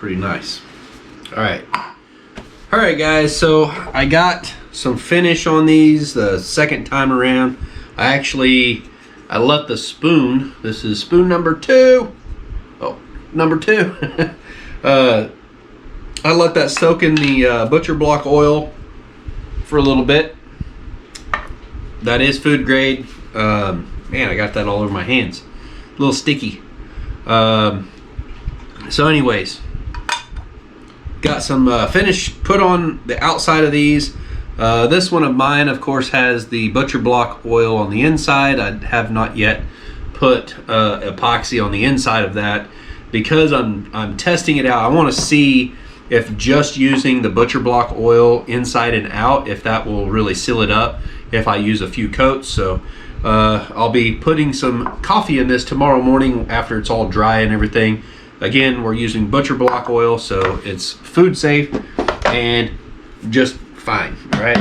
pretty nice. All right guys, so I got some finish on these the second time around. I let the spoon, this is spoon number 2. Oh, number 2. I let that soak in the butcher block oil for a little bit. That is food grade. Man, I got that all over my hands. A little sticky. So anyways, got some finish put on the outside of these. This one of mine, of course, has the butcher block oil on the inside. I have not yet put epoxy on the inside of that because I'm testing it out. I want to see if just using the butcher block oil inside and out, if that will really seal it up if I use a few coats. So I'll be putting some coffee in this tomorrow morning after it's all dry and everything. Again, we're using butcher block oil, so it's food safe and just fine, all right?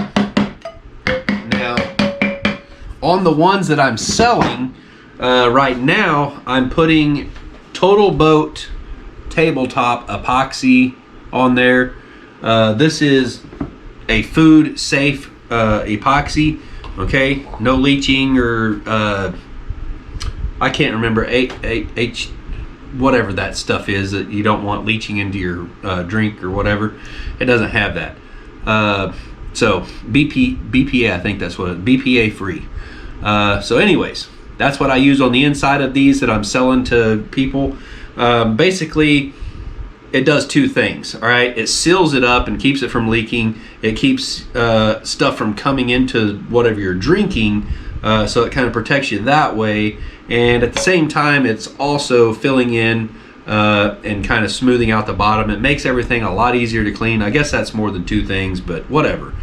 Now, on the ones that I'm selling right now, I'm putting Total Boat tabletop epoxy on there. This is a food safe epoxy, okay? No leaching or I can't remember whatever that stuff is that you don't want leaching into your drink or whatever. It doesn't have that. So BPA, I think that's what it, BPA free. So anyways, that's what I use on the inside of these that I'm selling to people. Basically, it does two things, all right? It seals it up and keeps it from leaking. It keeps stuff from coming into whatever you're drinking, so it kind of protects you that way. And at the same time, it's also filling in and kind of smoothing out the bottom. It makes everything a lot easier to clean. I guess that's more than two things, but whatever.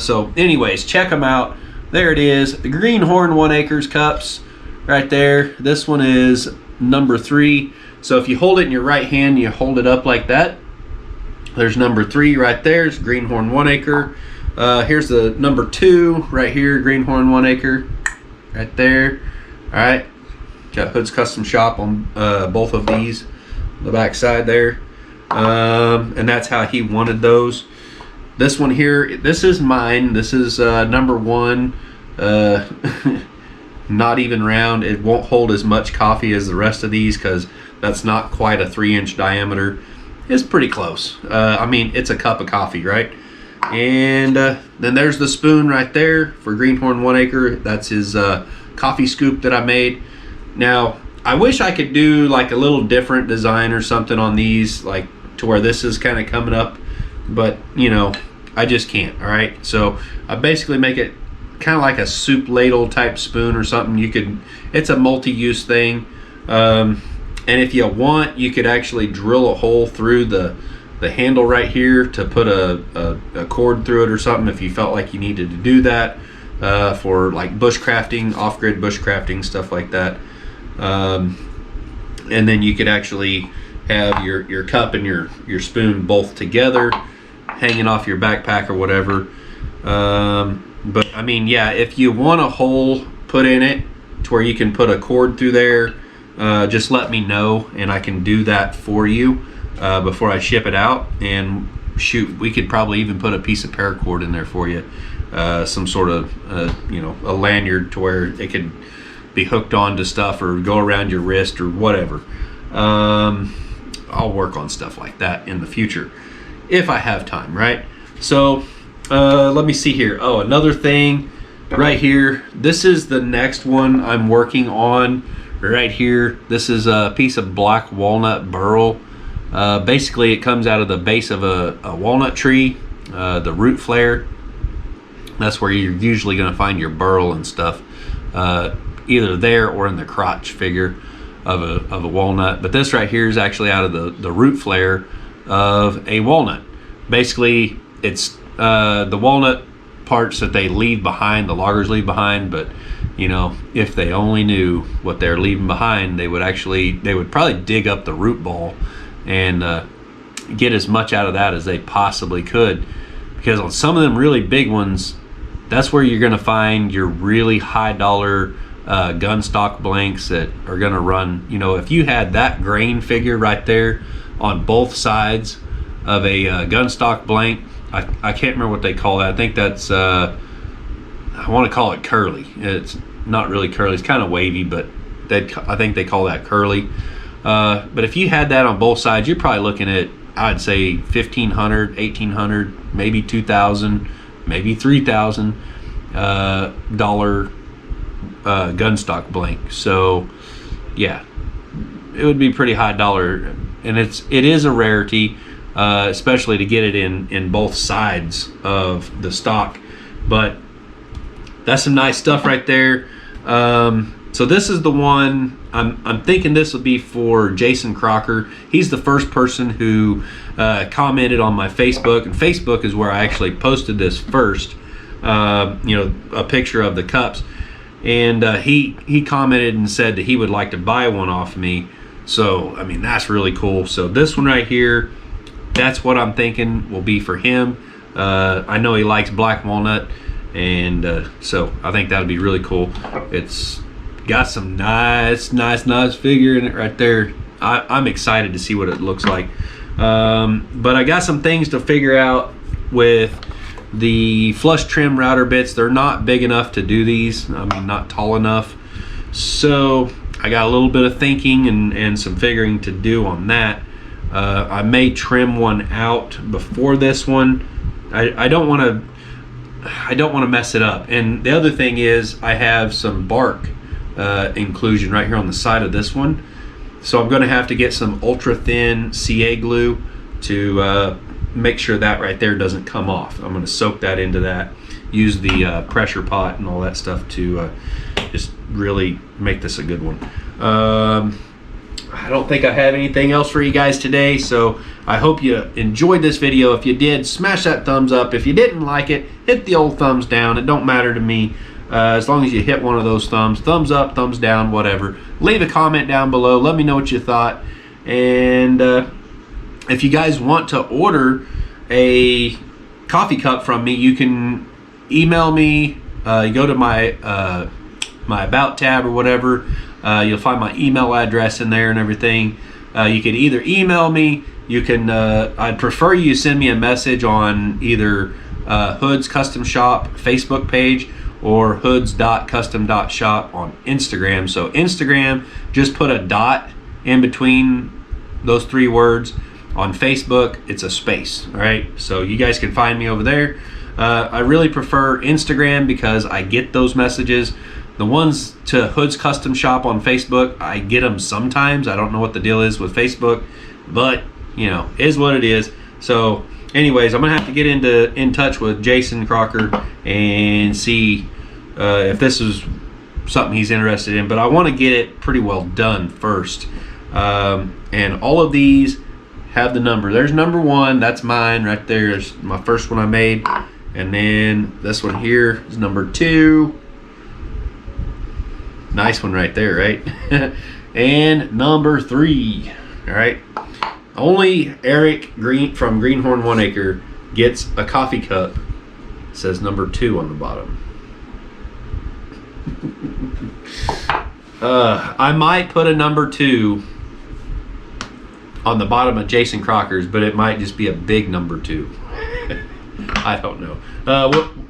So anyways, check them out. There it is, the Greenhorn 1 Acres cups right there. This one is number 3. So if you hold it in your right hand, you hold it up like that. There's number 3 right there. It's Greenhorn 1 Acre. Here's the number 2 right here, Greenhorn 1 Acre, right there. All right, got Hood's Custom Shop on both of these, the back side there, and that's how he wanted those. This one here, this is mine. This is number 1. Not even round. It won't hold as much coffee as the rest of these because that's not quite a 3-inch diameter. It's pretty close. I mean, it's a cup of coffee, right? And then there's the spoon right there for Greenhorn 1 Acre. That's his coffee scoop that I made. Now, I wish I could do like a little different design or something on these, like to where this is kind of coming up, but you know, I just can't. All right, so I basically make it kind of like a soup ladle type spoon or something. You could, it's a multi-use thing, and if you want, you could actually drill a hole through the handle right here to put a cord through it or something if you felt like you needed to do that, for like bushcrafting, off-grid bushcrafting, stuff like that. And then you could actually have your cup and your spoon both together, hanging off your backpack or whatever. But I mean, yeah, if you want a hole put in it to where you can put a cord through there, just let me know and I can do that for you before I ship it out. And shoot, we could probably even put a piece of paracord in there for you, some sort of you know, a lanyard to where it could be hooked onto stuff or go around your wrist or whatever. I'll work on stuff like that in the future if I have time, right? So let me see here. Oh, another thing right here, this is the next one I'm working on right here. This is a piece of black walnut burl. Basically, it comes out of the base of a walnut tree, the root flare. That's where you're usually going to find your burl and stuff, either there or in the crotch figure of a walnut. But this right here is actually out of the root flare of a walnut. Basically, it's the walnut parts that they leave behind, the loggers leave behind. But you know, if they only knew what they're leaving behind, they would probably dig up the root ball and get as much out of that as they possibly could, because on some of them really big ones, that's where you're going to find your really high dollar gun stock blanks that are going to run. You know, if you had that grain figure right there on both sides of a gun stock blank. I can't remember what they call that. I think that's I want to call it curly. It's not really curly, it's kind of wavy, but I think they call that curly. But if you had that on both sides, you're probably looking at, I'd say, $1,500, $1,800, maybe $2,000, maybe $3,000 gun stock blank. So yeah, it would be pretty high dollar, and it is a rarity, especially to get it in both sides of the stock. But that's some nice stuff right there. So this is the one I'm thinking this will be for Jason Crocker. He's the first person who commented on my Facebook, and Facebook is where I actually posted this first. A picture of the cups, and he commented and said that he would like to buy one off me. So I mean, that's really cool. So this one right here, that's what I'm thinking will be for him. I know he likes black walnut, and so I think that'll be really cool. It's got some nice figure in it right there. I'm excited to see what it looks like. But I got some things to figure out with the flush trim router bits. They're not big enough to do these. I mean, not tall enough. So I got a little bit of thinking and some figuring to do on that. I may trim one out before this one. I don't want to mess it up. And the other thing is, I have some bark inclusion right here on the side of this one. So I'm going to have to get some ultra thin CA glue to make sure that right there doesn't come off. I'm going to soak that into that, use the pressure pot and all that stuff to just really make this a good one. I don't think I have anything else for you guys today, so I hope you enjoyed this video. If you did, smash that thumbs up. If you didn't like it, hit the old thumbs down. It don't matter to me. As long as you hit one of those thumbs up, thumbs down, whatever. Leave a comment down below. Let me know what you thought. And if you guys want to order a coffee cup from me, you can email me. You go to my my About tab or whatever. You'll find my email address in there and everything. You can either email me. You can. I'd prefer you send me a message on either Hood's Custom Shop Facebook page or hoods.custom.shop on Instagram. So Instagram, just put a dot in between those three words. On Facebook, it's a space. All right, so you guys can find me over there. I really prefer Instagram because I get those messages. The ones to Hood's Custom Shop on Facebook, I get them sometimes. I don't know what the deal is with Facebook, but you know, is what it is. So anyways, I'm gonna have to get in touch with Jason Crocker and see if this is something he's interested in, but I want to get it pretty well done first. And all of these have the number. There's number 1, that's mine right there. It's my first one I made, and then this one here is number 2. Nice one right there, right? And number 3. All right, only Eric Green from Greenhorn 1 Acre gets a coffee cup. It says number 2 on the bottom. I might put a number 2 on the bottom of Jason Crocker's, but it might just be a big number 2. I don't know.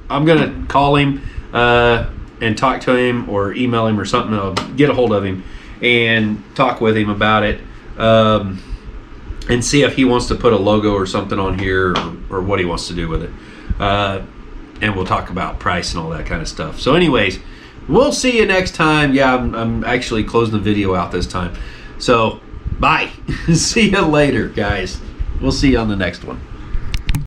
I'm gonna call him and talk to him, or email him or something. I'll get a hold of him and talk with him about it, and see if he wants to put a logo or something on here, or what he wants to do with it. And we'll talk about price and all that kind of stuff. So anyways, we'll see you next time. Yeah, I'm actually closing the video out this time. So bye. See you later, guys. We'll see you on the next one.